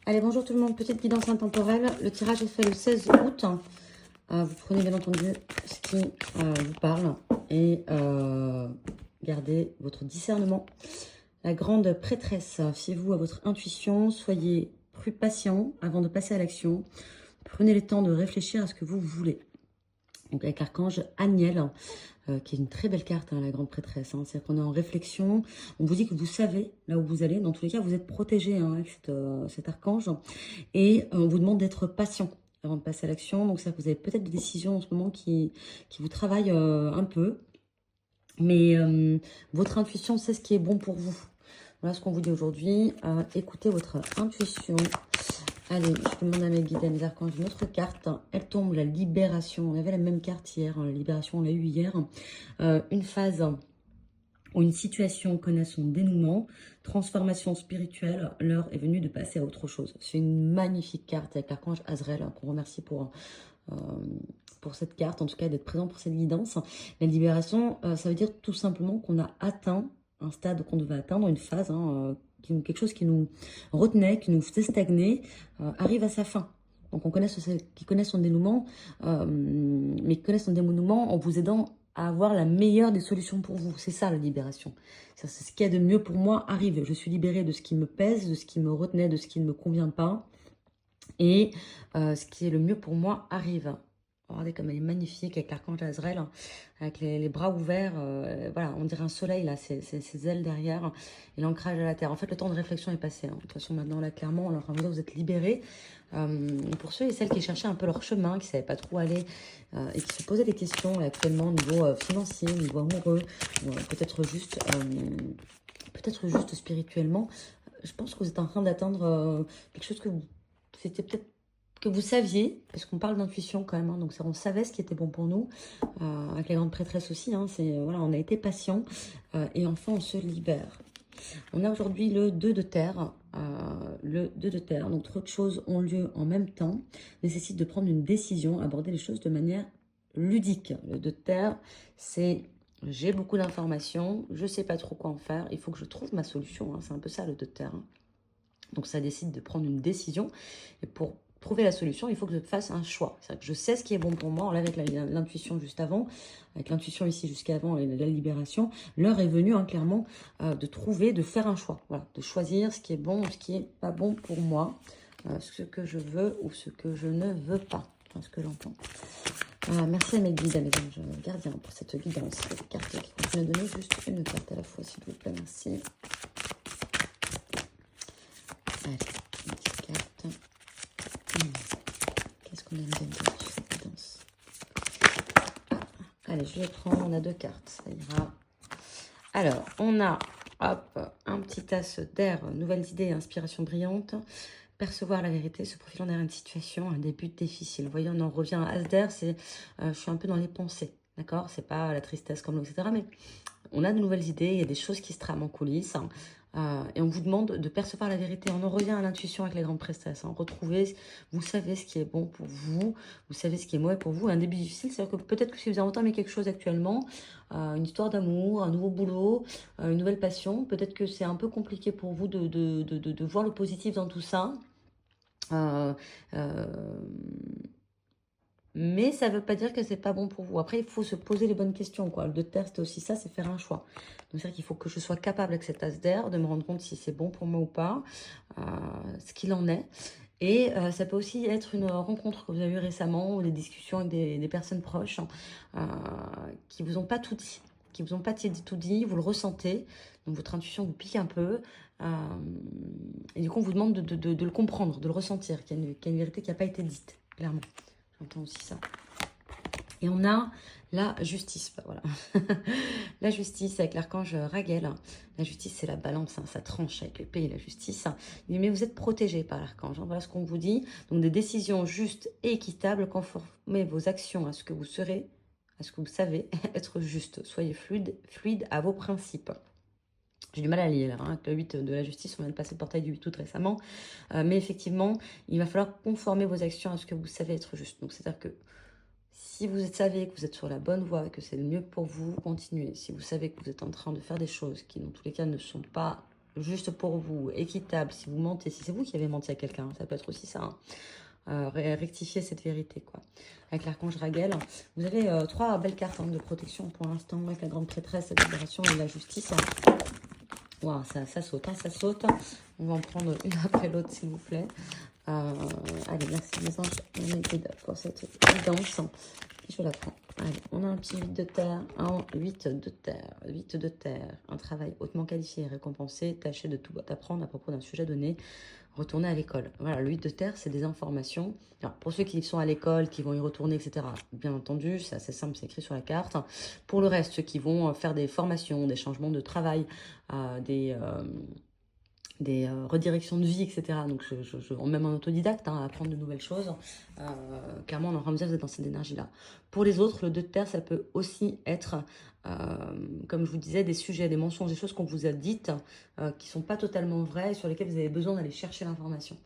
Allez, bonjour tout le monde, petite guidance intemporelle. Le tirage est fait le 16 août. Vous prenez bien entendu ce qui vous parle et gardez votre discernement. La grande prêtresse, fiez-vous à votre intuition, soyez plus patient avant de passer à l'action. Prenez le temps de réfléchir à ce que vous voulez. Donc avec l'archange Aniel, qui est une très belle carte, hein, la grande prêtresse. Hein. C'est-à-dire qu'on est en réflexion, on vous dit que vous savez là où vous allez. Dans tous les cas, vous êtes protégé hein, avec cet archange. Et on vous demande d'être patient avant de passer à l'action. Donc c'est-à-dire que vous avez peut-être des décisions en ce moment qui vous travaillent un peu. Mais votre intuition, c'est ce qui est bon pour vous. Voilà ce qu'on vous dit aujourd'hui. Écoutez votre intuition. Allez, je demande à mes guides, à mes archanges, une autre carte. Elle tombe, la libération. On avait la même carte hier. La libération, on l'a eu hier. Une phase où une situation connaît son dénouement. Transformation spirituelle. L'heure est venue de passer à autre chose. C'est une magnifique carte avec l'archange Azrael, qu'on remercie pour cette carte, en tout cas d'être présent pour cette guidance. La libération, ça veut dire tout simplement qu'on a atteint un stade qu'on devait atteindre, une phase, quelque chose qui nous retenait, qui nous faisait stagner, arrive à sa fin. Donc on connaît qui connaît son dénouement, mais qui connaît son dénouement en vous aidant à avoir la meilleure des solutions pour vous. C'est ça la libération. C'est ce qu'il y a de mieux pour moi arrive. Je suis libérée de ce qui me pèse, de ce qui me retenait, de ce qui ne me convient pas. Et ce qui est le mieux pour moi arrive. Regardez comme elle est magnifique avec l'archange Azrael, hein, avec les bras ouverts. Voilà, on dirait un soleil là, ses ailes derrière et l'ancrage à la terre. En fait, le temps de réflexion est passé. Hein. De toute façon, maintenant là, clairement, alors, vous êtes libérés. Pour ceux et celles qui cherchaient un peu leur chemin, qui ne savaient pas trop où aller et qui se posaient des questions actuellement au niveau financier, au niveau amoureux, peut-être juste spirituellement, je pense que vous êtes en train d'atteindre quelque chose que c'était peut-être que vous saviez, parce qu'on parle d'intuition quand même, hein, donc on savait ce qui était bon pour nous, avec la grande prêtresse aussi, hein, voilà, on a été patient, et enfin on se libère. On a aujourd'hui le 2 de terre, donc trop de choses ont lieu en même temps, nécessite de prendre une décision, aborder les choses de manière ludique. Le 2 de terre, c'est j'ai beaucoup d'informations, je ne sais pas trop quoi en faire, il faut que je trouve ma solution, hein, c'est un peu ça le 2 de terre. Hein. Donc ça décide de prendre une décision, et pour trouver la solution, il faut que je fasse un choix. C'est-à-dire que je sais ce qui est bon pour moi. On l'avait avec l'intuition juste avant, avec l'intuition ici jusqu'avant la libération. L'heure est venue, hein, clairement, de faire un choix. Voilà, de choisir ce qui est bon ou ce qui n'est pas bon pour moi, ce que je veux ou ce que je ne veux pas. Enfin, ce que j'entends. Merci à mes guides, à mes anges gardiens pour cette guidance. Cette carte qui continue de donner juste une carte à la fois, s'il vous plaît. Merci. Allez, une petite carte. Qu'est-ce qu'on aime bien sur cette guidance? Allez, je les prends. On a 2 cartes, ça ira. Alors, on a, hop, un petit as d'air, nouvelles idées, inspiration brillante. Percevoir la vérité, se profilant derrière une situation, un début difficile. Vous voyez, on en revient à as d'air, c'est je suis un peu dans les pensées, d'accord? C'est pas la tristesse comme l'eau, etc. Mais on a de nouvelles idées, il y a des choses qui se trament en coulisses. Hein, et on vous demande de percevoir la vérité. On en revient à l'intuition avec les grandes prestesses. Hein. Retrouvez, vous savez ce qui est bon pour vous, vous savez ce qui est mauvais pour vous. Un début difficile, c'est-à-dire que peut-être que si vous entamez quelque chose actuellement, une histoire d'amour, un nouveau boulot, une nouvelle passion, peut-être que c'est un peu compliqué pour vous de voir le positif dans tout ça. Mais ça ne veut pas dire que c'est pas bon pour vous. Après, il faut se poser les bonnes questions, quoi. Le 2 de terre, c'est aussi ça, c'est faire un choix. Donc, c'est-à-dire qu'il faut que je sois capable, avec cet as d'air, de me rendre compte si c'est bon pour moi ou pas, ce qu'il en est. Et ça peut aussi être une rencontre que vous avez eue récemment, ou des discussions avec des personnes proches qui vous ont pas tout dit, qui vous ont pas tout dit, vous le ressentez. Donc, votre intuition vous pique un peu. Et du coup, on vous demande de le comprendre, de le ressentir, qu'il y a une vérité qui n'a pas été dite, clairement. J'entends aussi ça. Et on a la justice. Bah voilà. La justice avec l'archange Raguel. La justice, c'est la balance. Hein, ça tranche avec l'épée et la justice. Il dit, mais vous êtes protégé par l'archange. Hein, voilà ce qu'on vous dit. Donc, des décisions justes et équitables. Conformez vos actions à ce que vous serez, à ce que vous savez être juste. Soyez fluide à vos principes. J'ai du mal à lire, hein, avec le 8 de la justice, on vient de passer le portail du 8 août récemment. Mais effectivement, il va falloir conformer vos actions à ce que vous savez être juste. Donc, c'est-à-dire que si vous savez que vous êtes sur la bonne voie, que c'est le mieux pour vous, continuez. Si vous savez que vous êtes en train de faire des choses qui, dans tous les cas, ne sont pas juste pour vous, équitable, si vous mentez, si c'est vous qui avez menti à quelqu'un, ça peut être aussi ça, hein. Rectifier cette vérité, quoi. Avec l'archange Raguel, vous avez 3 belles cartes, hein, de protection pour l'instant, avec la grande prêtresse, la libération et la justice. Wow, ça saute, hein, ça saute. On va en prendre une après l'autre, s'il vous plaît. Allez, merci les anges, on est guide pour cette guidance. Je la prends. Allez, on a un petit 8 de terre, un 8 de terre, 8 de terre. Un travail hautement qualifié et récompensé. Tâchez de tout apprendre à propos d'un sujet donné. Retourner à l'école. Voilà, le 8 de terre, c'est des informations. Alors, pour ceux qui sont à l'école, qui vont y retourner, etc., bien entendu, c'est assez simple, c'est écrit sur la carte. Pour le reste, ceux qui vont faire des formations, des changements de travail, des redirections de vie, etc. Donc, même en autodidacte, hein, apprendre de nouvelles choses. Clairement, on aura besoin d'être dans cette énergie-là. Pour les autres, le 2 de terre, ça peut aussi être, comme je vous disais, des sujets, des mensonges, des choses qu'on vous a dites qui ne sont pas totalement vraies et sur lesquelles vous avez besoin d'aller chercher l'information.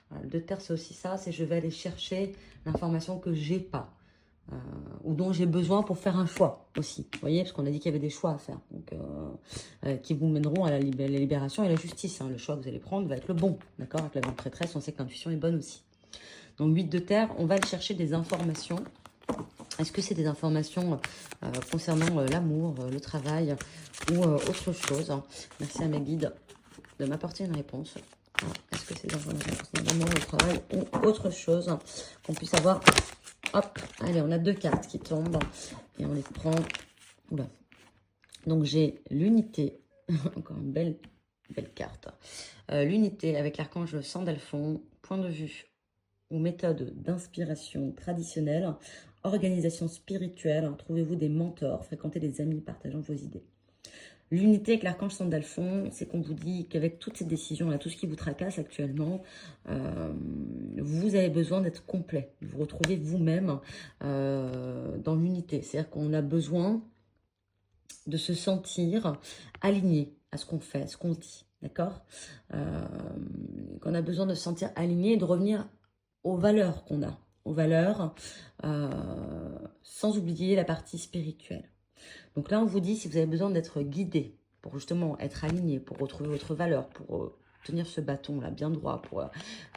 Voilà, le 2 de terre, c'est aussi ça, c'est je vais aller chercher l'information que j'ai pas. Ou dont j'ai besoin pour faire un choix aussi. Vous voyez, parce qu'on a dit qu'il y avait des choix à faire. Donc, qui vous mèneront à la libération et la justice. Hein. Le choix que vous allez prendre va être le bon. D'accord. Avec la grande prêtresse, on sait que l'intuition est bonne aussi. Donc, 8 de terre, on va aller chercher des informations. Est-ce que c'est des informations concernant l'amour, le travail ou autre chose? Merci à mes guides de m'apporter une réponse. Est-ce que c'est des informations concernant l'amour, le travail ou autre chose qu'on puisse avoir? Hop, allez, on a 2 cartes qui tombent et on les prend. Oula. Donc, j'ai l'unité. Encore une belle carte. L'unité avec l'archange Sandalphon. Point de vue ou méthode d'inspiration traditionnelle. Organisation spirituelle. Trouvez-vous des mentors. Fréquentez des amis partageant vos idées. L'unité avec l'archange Sandalphon, c'est qu'on vous dit qu'avec toutes ces décisions-là, tout ce qui vous tracasse actuellement, vous avez besoin d'être complet. Vous retrouvez vous-même dans l'unité. C'est-à-dire qu'on a besoin de se sentir aligné à ce qu'on fait, à ce qu'on dit. D'accord, qu'on a besoin de se sentir aligné et de revenir aux valeurs qu'on a. Aux valeurs, sans oublier la partie spirituelle. Donc là, on vous dit, si vous avez besoin d'être guidé pour justement être aligné, pour retrouver votre valeur, pour tenir ce bâton-là bien droit, pour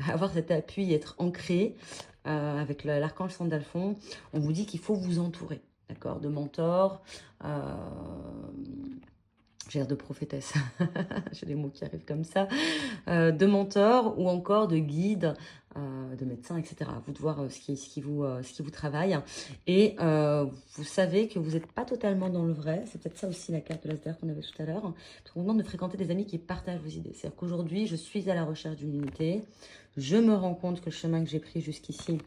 avoir cet appui, être ancré avec l'archange Sandalphon, on vous dit qu'il faut vous entourer, d'accord, de mentors, j'ai l'air de prophétesse, j'ai des mots qui arrivent comme ça, de mentors ou encore de guides, de médecins, etc. À vous de voir ce qui vous travaille. Et vous savez que vous n'êtes pas totalement dans le vrai. C'est peut-être ça aussi la carte de l'As qu'on avait tout à l'heure. Parce qu'on vous demande de fréquenter des amis qui partagent vos idées. C'est-à-dire qu'aujourd'hui, je suis à la recherche d'une unité. Je me rends compte que le chemin que j'ai pris jusqu'ici,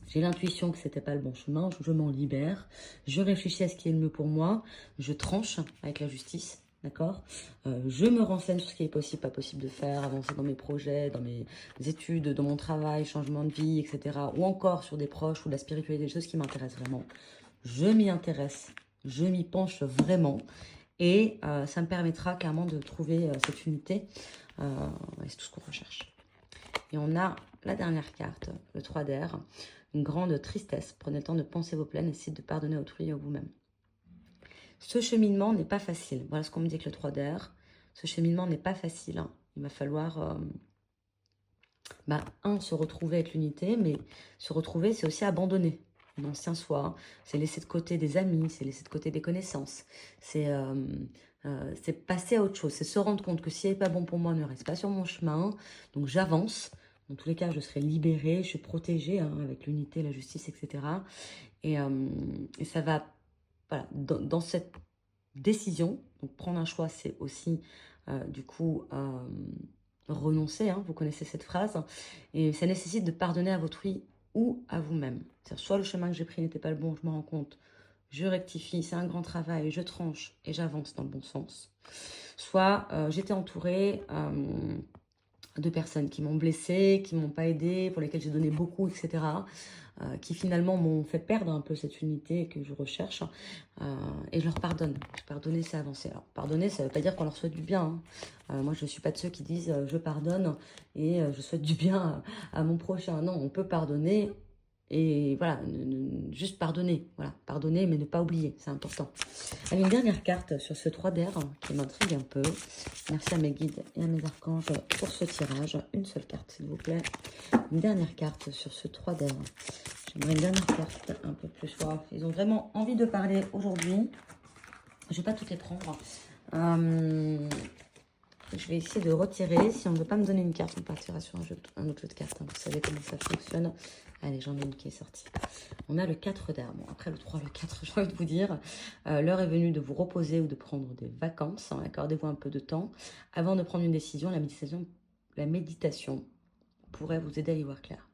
j'ai l'intuition que c'était pas le bon chemin, je m'en libère, je réfléchis à ce qui est le mieux pour moi, je tranche avec la justice, d'accord, je me renseigne sur ce qui est possible, pas possible de faire, avancer dans mes projets, dans mes études, dans mon travail, changement de vie, etc. Ou encore sur des proches ou de la spiritualité, des choses qui m'intéressent vraiment. Je m'y intéresse, je m'y penche vraiment et ça me permettra clairement de trouver cette unité et c'est tout ce qu'on recherche. Et on a la dernière carte, le 3 d'air. Une grande tristesse. Prenez le temps de penser vos plaines, essayez de pardonner autrui et à vous-même. Ce cheminement n'est pas facile. Voilà ce qu'on me dit avec le 3 d'air. Ce cheminement n'est pas facile. Hein. Il va falloir, se retrouver avec l'unité, mais se retrouver, c'est aussi abandonner l'ancien soi. Hein. C'est laisser de côté des amis, c'est laisser de côté des connaissances. C'est passer à autre chose. C'est se rendre compte que si elle n'est pas bon pour moi, ne reste pas sur mon chemin. Donc j'avance. Dans tous les cas, je serai libérée, je suis protégée hein, avec l'unité, la justice, etc. Et ça va, voilà, dans cette décision, donc prendre un choix, c'est aussi, du coup, renoncer, hein, vous connaissez cette phrase, et ça nécessite de pardonner à autrui ou à vous-même. C'est-à-dire, soit le chemin que j'ai pris n'était pas le bon, je me rends compte, je rectifie, c'est un grand travail, je tranche et j'avance dans le bon sens. Soit j'étais entourée de personnes qui m'ont blessée, qui m'ont pas aidée, pour lesquelles j'ai donné beaucoup, etc. Qui finalement m'ont fait perdre un peu cette unité que je recherche. Et je leur pardonne. Pardonner, c'est avancer. Alors, pardonner, ça ne veut pas dire qu'on leur souhaite du bien. Hein. Moi, je ne suis pas de ceux qui disent je pardonne et je souhaite du bien à mon prochain. Non, on peut pardonner Et voilà, juste pardonner. Voilà, pardonner, mais ne pas oublier, c'est important. Allez, une dernière carte sur ce 3 d'air qui m'intrigue un peu. Merci à mes guides et à mes archanges pour ce tirage. Une seule carte, s'il vous plaît. Une dernière carte sur ce 3 d'air. J'aimerais une dernière carte un peu plus. Wow. Ils ont vraiment envie de parler aujourd'hui. Je ne vais pas toutes les prendre. Je vais essayer de retirer. Si on ne veut pas me donner une carte, on partira sur un autre jeu de cartes. Hein. Vous savez comment ça fonctionne. Allez, j'en ai une qui est sortie. On a le 4 d'air. Bon, après le 3, le 4, j'ai envie de vous dire. L'heure est venue de vous reposer ou de prendre des vacances. Hein. Accordez-vous un peu de temps. Avant de prendre une décision, la méditation pourrait vous aider à y voir clair.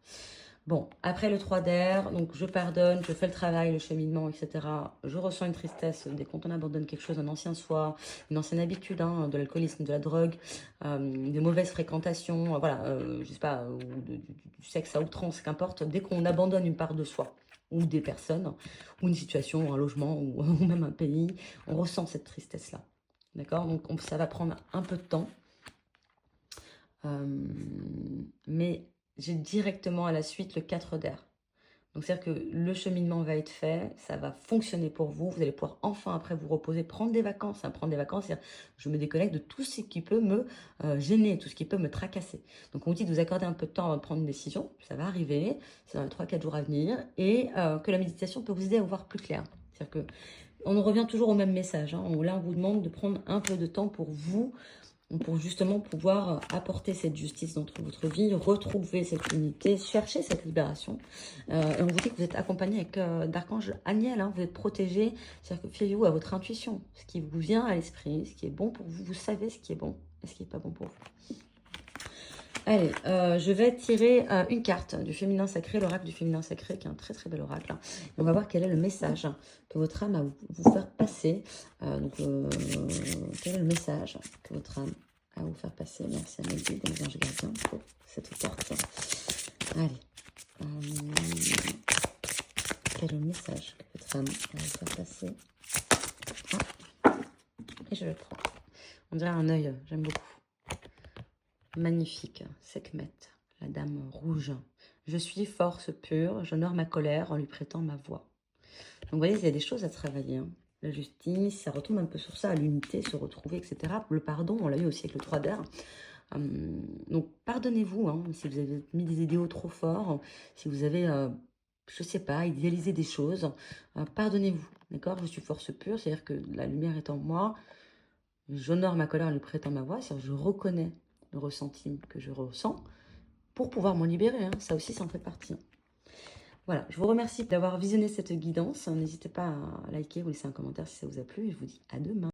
Bon, après le 3 d'air, donc je pardonne, je fais le travail, le cheminement, etc. Je ressens une tristesse dès quand on abandonne quelque chose, un ancien soi, une ancienne habitude, hein, de l'alcoolisme, de la drogue, des mauvaises fréquentations, voilà, je sais pas, ou du sexe à outrance, qu'importe. Dès qu'on abandonne une part de soi, ou des personnes, ou une situation, un logement, ou même un pays, on ressent cette tristesse-là. D'accord? Donc ça va prendre un peu de temps. Mais j'ai directement à la suite le 4 d'air. Donc c'est-à-dire que le cheminement va être fait, ça va fonctionner pour vous, vous allez pouvoir enfin après vous reposer, prendre des vacances. Hein, prendre des vacances, c'est-à-dire je me déconnecte de tout ce qui peut me gêner, tout ce qui peut me tracasser. Donc on vous dit de vous accorder un peu de temps avant de prendre une décision, ça va arriver, c'est dans les 3-4 jours à venir, et que la méditation peut vous aider à voir plus clair. C'est-à-dire que on revient toujours au même message, hein. Là on vous demande de prendre un peu de temps pour vous, pour justement pouvoir apporter cette justice dans votre vie, retrouver cette unité, chercher cette libération. Et on vous dit que vous êtes accompagné avec d'archange Aniel, hein, vous êtes protégé, c'est-à-dire que fiez-vous à votre intuition, ce qui vous vient à l'esprit, ce qui est bon pour vous, vous savez ce qui est bon et ce qui n'est pas bon pour vous. Allez, je vais tirer une carte du féminin sacré, l'oracle du féminin sacré, qui est un très très bel oracle. On va voir quel est le message que votre âme a à vous faire passer. Quel est le message que votre âme a à vous faire passer? Merci à mes guides et mes anges gardiens pour cette carte. Allez. Quel est le message que votre âme a à vous faire passer? Et je le prends. On dirait un œil, j'aime beaucoup. Magnifique, Sekhmet, la dame rouge. Je suis force pure, j'honore ma colère en lui prêtant ma voix. Donc vous voyez, il y a des choses à travailler. Hein. La justice, ça retombe un peu sur ça, l'unité, se retrouver, etc. Le pardon, on l'a eu aussi avec le 3 d'air. Donc pardonnez-vous, hein, si vous avez mis des idéaux trop forts, si vous avez, je sais pas, idéalisé des choses, pardonnez-vous, d'accord? Je suis force pure, c'est-à-dire que la lumière est en moi, j'honore ma colère en lui prêtant ma voix, c'est-à-dire que je reconnais le ressenti que je ressens pour pouvoir m'en libérer. Hein. Ça aussi, ça en fait partie. Voilà, je vous remercie d'avoir visionné cette guidance. N'hésitez pas à liker ou laisser un commentaire si ça vous a plu. Et je vous dis à demain.